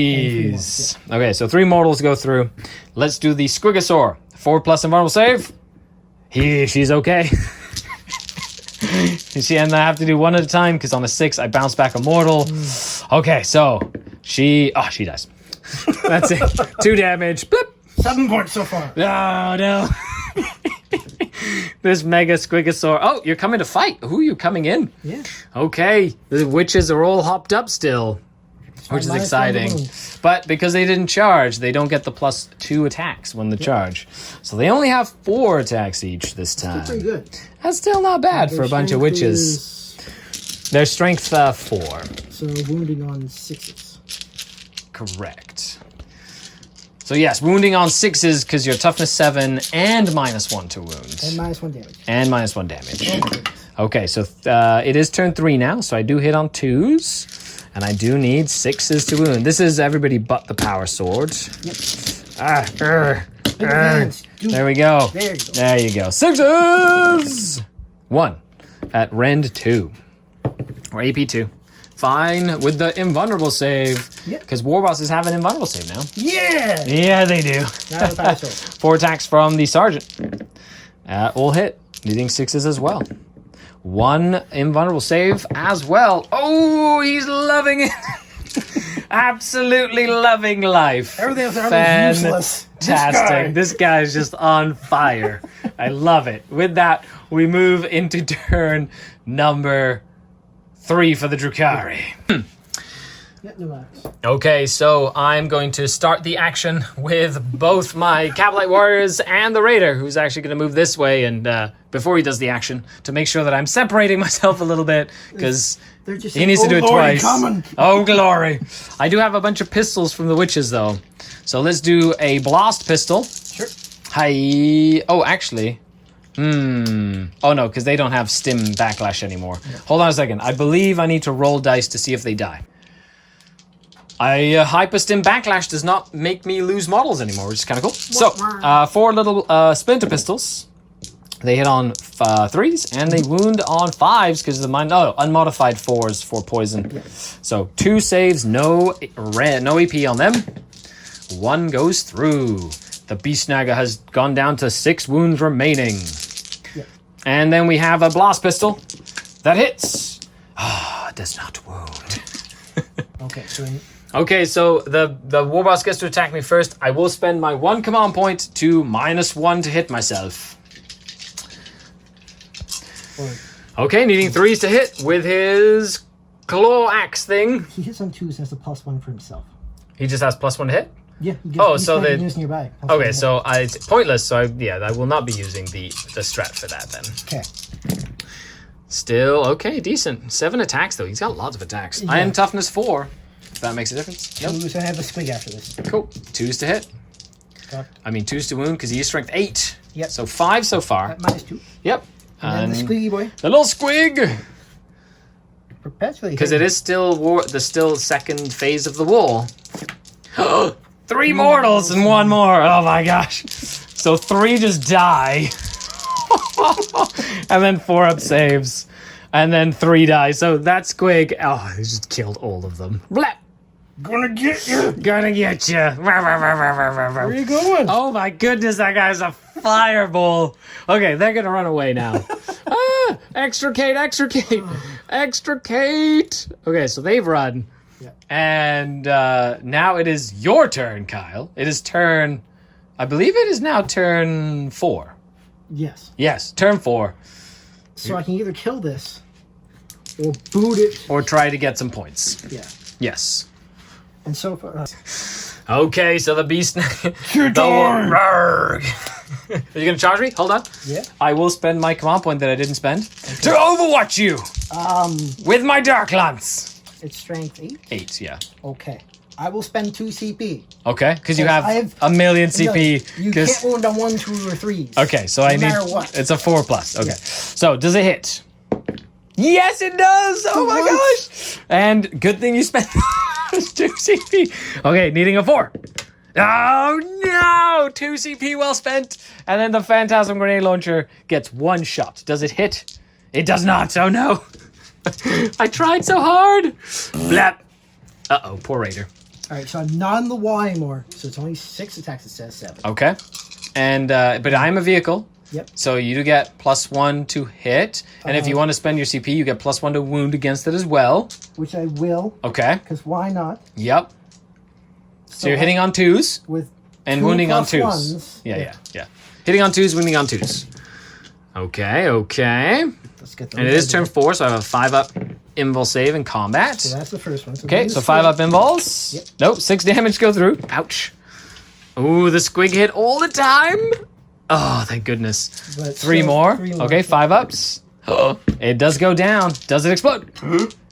more. jeez. Okay, so 3 mortals go through. Let's do the Squigosaur. 4 plus invulnerable save. She's okay. And I have to do 1 at a time, because on a 6, I bounce back a mortal. Okay, so she dies. That's it. 2 damage. Blip. 7 points so far. Oh, no. This mega Squigosaur. Oh, you're coming to fight. Who are you coming in? Yeah. Okay. The witches are all hopped up still, which is exciting. But because they didn't charge, they don't get the +2 attacks when they charge. So they only have 4 attacks each this time. Pretty good. That's still not bad for a bunch of witches. Their strength 4. So wounding on 6s. Correct. So yes, wounding on 6s because you're toughness 7 and -1 to wound. And -1 damage. And -1 damage. Okay, so it is turn 3 now, so I do hit on 2s. And I do need 6s to wound. This is everybody but the power sword. Yep. There we go. There you go. There you go. 6s! 1 at rend 2. Or AP 2. Fine with the invulnerable save. Yep. Because war bosses have an invulnerable save now. Yeah! Yeah, they do. Now the power sword. 4 attacks from the sergeant. All hit, needing 6s as well. 1 invulnerable save as well. Oh, he's loving it. Absolutely loving life. Everything else is useless. Fantastic. This guy is just on fire. I love it. With that, we move into turn number 3 for the Drukhari. Okay, so I'm going to start the action with both my Kabalite warriors and the raider, who's actually going to move this way, and before he does the action, to make sure that I'm separating myself a little bit, because he needs to do it twice. Oh, glory. I do have a bunch of pistols from the witches, though. So let's do a blast pistol. Sure. Hi. Oh, actually... Oh no, because they don't have stim backlash anymore. Yeah. Hold on a second. I believe I need to roll dice to see if they die. Hyper stim backlash does not make me lose models anymore, which is kind of cool. So, 4 little splinter pistols. They hit on 3s and they wound on 5s because of the unmodified 4s for poison. Yeah. So 2 saves, no EP on them. 1 goes through. The Beast Naga has gone down to 6 wounds remaining. Yeah. And then we have a blast pistol that hits. Does not wound. Okay, so the warboss gets to attack me first. I will spend my 1 command point to -1 to hit myself. Okay, needing 3s to hit with his claw axe thing. He hits on 2s and has a +1 for himself. He just has +1 to hit? Yeah. So they nearby. Okay, so it's pointless. So I will not be using the strat for that then. Okay. Still, okay, decent. 7 attacks, though. He's got lots of attacks. Yeah. I am toughness 4. If that makes a difference. Nope. 2s, I have a squig after this. Cool. 2s to hit. Got I mean, 2s to wound because he is strength 8. Yep. So 5 so far. -2. Yep. And then the squiggy boy. The little squig! Perpetually. Because it is still the second phase of the war. 3 mortals and 1 more. Oh my gosh. So 3 just die. And then 4 up saves. And then 3 die. So that squig, he just killed all of them. Blap. Gonna get you. Gonna get you. Where are you going? Oh my goodness, that guy's a fireball. Okay, they're gonna run away now. Extricate. Okay, so they've run. Yeah. And now it is your turn, Kyle. It is I believe it is now turn 4. Yes. Yes, turn 4. So I can either kill this or boot it. Or try to get some points. Yeah. Yes. And so far. Okay, so the beast. Are you gonna charge me? Hold on. Yeah. I will spend my command point that I didn't spend to overwatch you with my dark lance. It's strength 8. 8, yeah. Okay. I will spend 2 CP. Okay, because you Yes, have I have a million CP. You can't wound on 1, 2, or 3s. Okay, so I need. matter what. It's a 4+. Okay, Yeah. so does it hit? Yes, it does. Oh my What? gosh! And good thing you spent 2 CP. Okay, needing a 4. Oh no! 2 CP well spent. And then the Phantasm Grenade Launcher gets 1 shot. Does it hit? It does not. Oh no! I tried so hard. Blap. Uh-oh, poor Raider. Alright, so I'm not in the Y anymore. So it's only 6 attacks instead of 7. Okay. And but I'm a vehicle. Yep. So you do get +1 to hit. And if you want to spend your CP, you get +1 to wound against it as well. Which I will. Okay. Because why not? Yep. So you're hitting on 2s With and 2 wounding on plus 2s. ones. Yeah. Hitting on 2s, wounding on 2s. Okay. Let's get those And it is guys turn out. 4, so I have a 5-up invul save in combat. So that's the first one. Okay, then so the 5-up squig. invuls. Yep. Nope, 6 damage go through. Ouch. Ooh, the squig hit all the time. Oh, thank goodness. But 3 still, more. 3 more. Okay, 5-ups. Oh, it does go down. Does it explode?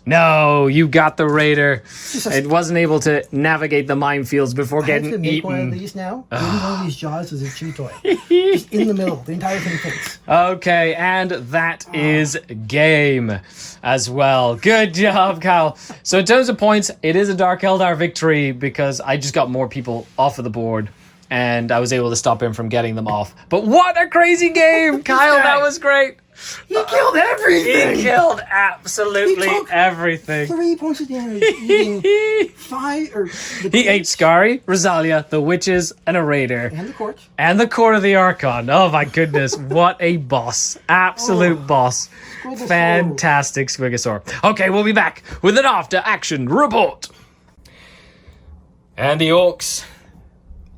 No, you got the Raider. It wasn't able to navigate the minefields before I have to getting make one of eaten. these now. Even one of these jaws is a chew toy. Just in the middle. The entire thing fits. Okay, and that is game as well. Good job, Kyle. So in terms of points, it is a Dark Eldar victory because I just got more people off of the board and I was able to stop him from getting them off. But what a crazy game, Kyle. That was great. He killed everything! He killed absolutely He took everything. 3 points of damage. Eating 5 or He ate Skari, Rosalia, the witches, and a Raider. and the court. And the core of the Archon. Oh my goodness, what a boss. Absolute boss. Squigosaur. Fantastic Squigosaur. Okay, we'll be back with an after-action report. And the Orks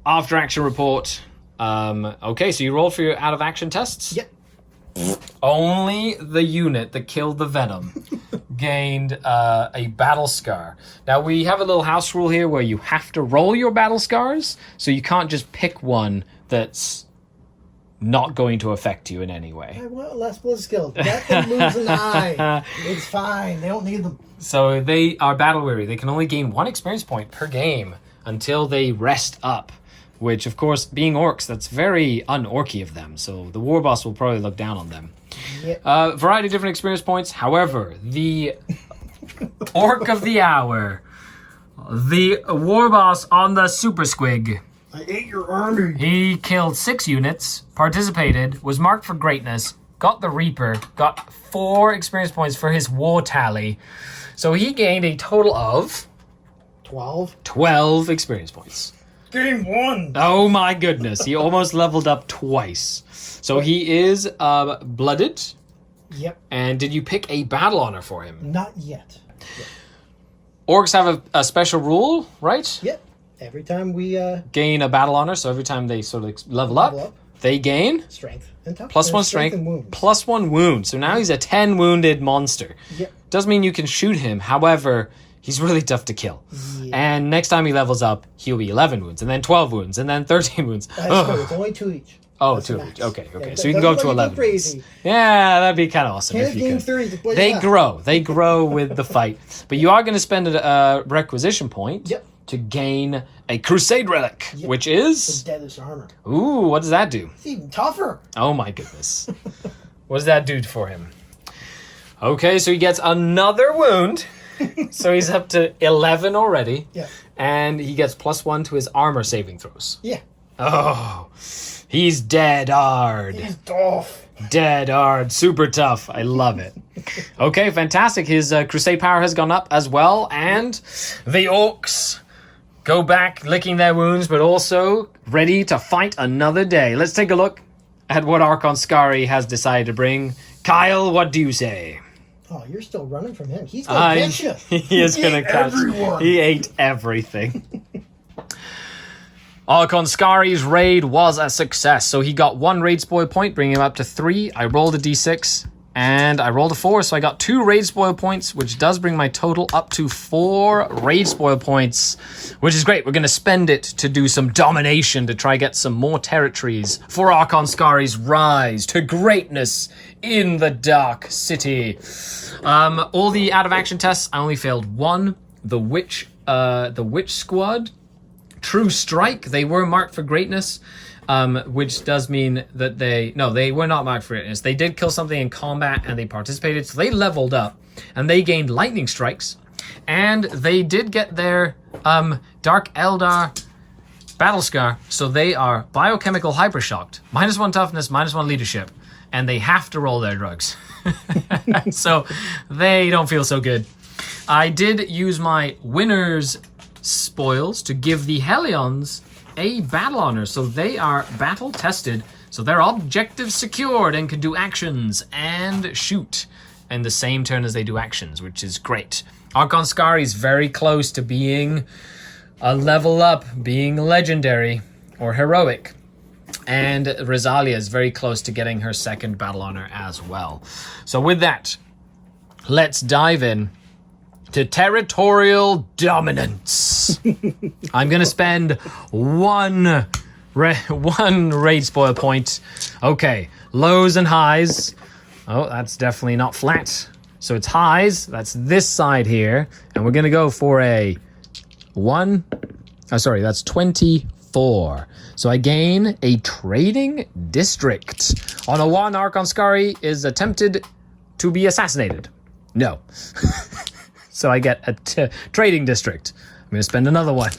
after-action report. Okay, so you rolled for your out-of-action tests? Yep. Only the unit that killed the Venom gained a battle scar. Now, we have a little house rule here where you have to roll your battle scars, so you can't just pick one that's not going to affect you in any way. I want less blood skills. Let them lose an eye. It's fine. They don't need them. So they are battle weary. They can only gain 1 experience point per game until they rest up. Which, of course, being orcs, that's very un-orky of them. So the war boss will probably look down on them. Yep. Variety of different experience points. However, the orc of the hour, the war boss on the Super Squig, I ate your army. he killed 6 units, participated, was marked for greatness, got the Reaper, got 4 experience points for his war tally. So he gained a total of 12 experience points. Game 1. Oh my goodness, he almost leveled up twice. So he is blooded. Yep. And did you pick a battle honor for him? Not yet. Orcs have a special rule, right? Yep. Every time we Gain a battle honor, so every time they sort of level up, they gain strength and tough. +1 and strength, and wounds. +1 wound. So now he's a 10 wounded monster. Yep. Does mean you can shoot him. However, he's really tough to kill. Yeah. And next time he levels up, he'll be 11 wounds, and then 12 wounds, and then 13 wounds. That's good. It's only 2 each. Oh, That's 2 the of max. each. Okay. Yeah, So you can go to don't 11. crazy. Yeah, that'd be kind of awesome Can't if you game could. 30 to play They that. grow. They grow with the fight. But you are going to spend a requisition point to gain a Crusade relic, which is... The Deadliest Armor. Ooh, what does that do? It's even tougher. Oh my goodness. What does that do for him? Okay, so he gets another wound. So he's up to 11 already. Yeah. And he gets +1 to his armor saving throws. Yeah. Oh, he's dead hard. He's tough. Dead hard. Super tough. I love it. Okay, fantastic. His Crusade power has gone up as well. And the Orks go back licking their wounds, but also ready to fight another day. Let's take a look at what Archon Skari has decided to bring. Kyle, what do you say? Oh, you're still running from him. He's going to get you. He is going to catch everyone. He ate everything. Archon Skari's raid was a success. So he got 1 raid spoil point, bringing him up to 3. I rolled a d6 and I rolled a 4. So I got 2 raid spoil points, which does bring my total up to 4 raid spoil points, which is great. We're going to spend it to do some domination to try get some more territories for Archon Skari's rise to greatness in the Dark City. All the out of action tests, I only failed 1. The Witch Squad, True Strike, they were marked for greatness, which does mean that they were not marked for greatness. They did kill something in combat and they participated, so they leveled up and they gained lightning strikes, and they did get their Dark Eldar battle scar, so they are biochemical hypershocked, -1 toughness, -1 leadership, and they have to roll their drugs. So they don't feel so good. I did use my winner's spoils to give the Hellions a battle honor, so they are battle tested, so their objectives secured and can do actions and shoot in the same turn as they do actions, which is great. Archon Skari is very close to being a level up, being legendary or heroic. And Rosalia is very close to getting her 2nd battle honor as well. So with that, let's dive in to territorial dominance. I'm going to spend one raid spoil point. Okay, lows and highs. Oh, that's definitely not flat. So it's highs. That's this side here. And we're going to go for a 1. Oh, sorry, that's 24. So I gain a trading district. On a 1, Archon Skari is attempted to be assassinated. No. So I get a trading district. I'm going to spend another 1.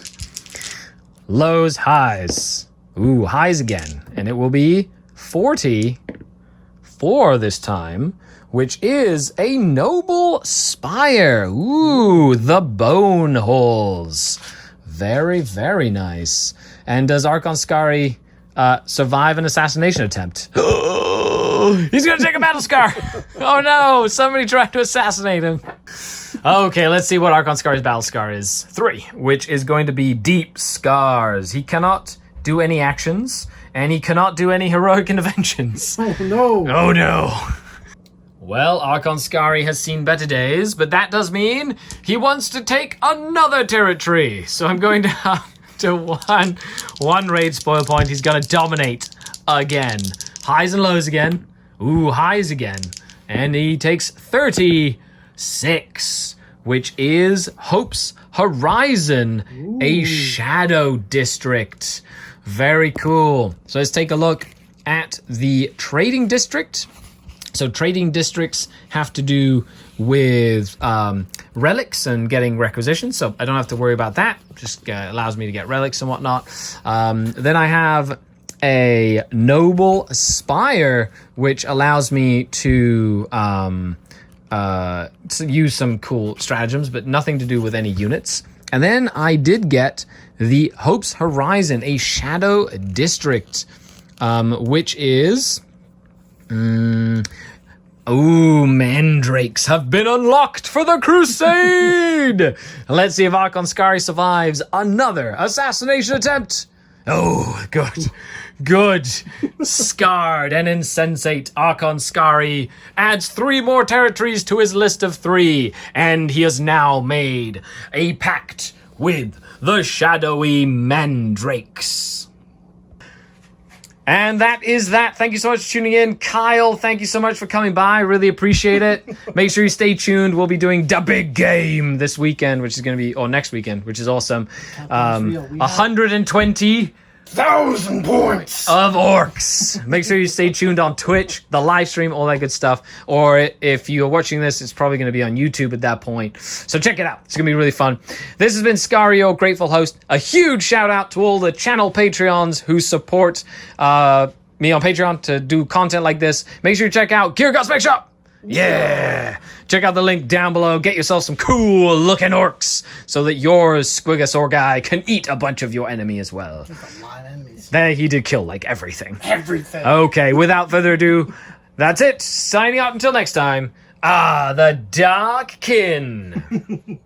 Lows, highs. Ooh, highs again. And it will be 44 this time, which is a noble spire. Ooh, the bone holes. Very, very nice. And does Archon Skari survive an assassination attempt? He's going to take a battle scar. Oh no, somebody tried to assassinate him. Okay, let's see what Archon Skari's battle scar is. 3, which is going to be deep scars. He cannot do any actions, and he cannot do any heroic interventions. Oh no. Oh no. Well, Archon Skari has seen better days, but that does mean he wants to take another territory. So I'm going to have to one raid spoil point. He's going to dominate again. Highs and lows again. Ooh, highs again. And he takes 36, which is Hope's Horizon, a shadow district. Very cool. So let's take a look at the trading district. So trading districts have to do with relics and getting requisitions, so I don't have to worry about that. Just allows me to get relics and whatnot. Then I have a noble spire, which allows me to use some cool stratagems, but nothing to do with any units. And then I did get the Hope's Horizon, a shadow district, which is... mandrakes have been unlocked for the Crusade! Let's see if Archon Skari survives another assassination attempt. Oh, good. Good. Scarred and insensate Archon Skari adds 3 more territories to his list of 3, and he has now made a pact with the shadowy mandrakes. And that is that. Thank you so much for tuning in. Kyle, thank you so much for coming by. Really appreciate it. Make sure you stay tuned. We'll be doing the big game this weekend, which is going to be, or next weekend, which is awesome. 120,000 points of Orks. Make sure you stay tuned on Twitch, the live stream, all that good stuff. Or if you're watching this, it's probably going to be on YouTube at that point. So check it out. It's going to be really fun. This has been Skari, your grateful host. A huge shout out to all the channel Patreons who support me on Patreon to do content like this. Make sure you check out Gear Gods Spec Shop. Yeah. Check out the link down below. Get yourself some cool looking orcs so that your Squigosaur guy can eat a bunch of your enemy as well. That's a lot of enemies. There, he did kill like everything. Everything. Okay, without further ado, that's it. Signing out until next time. The Dark Kin.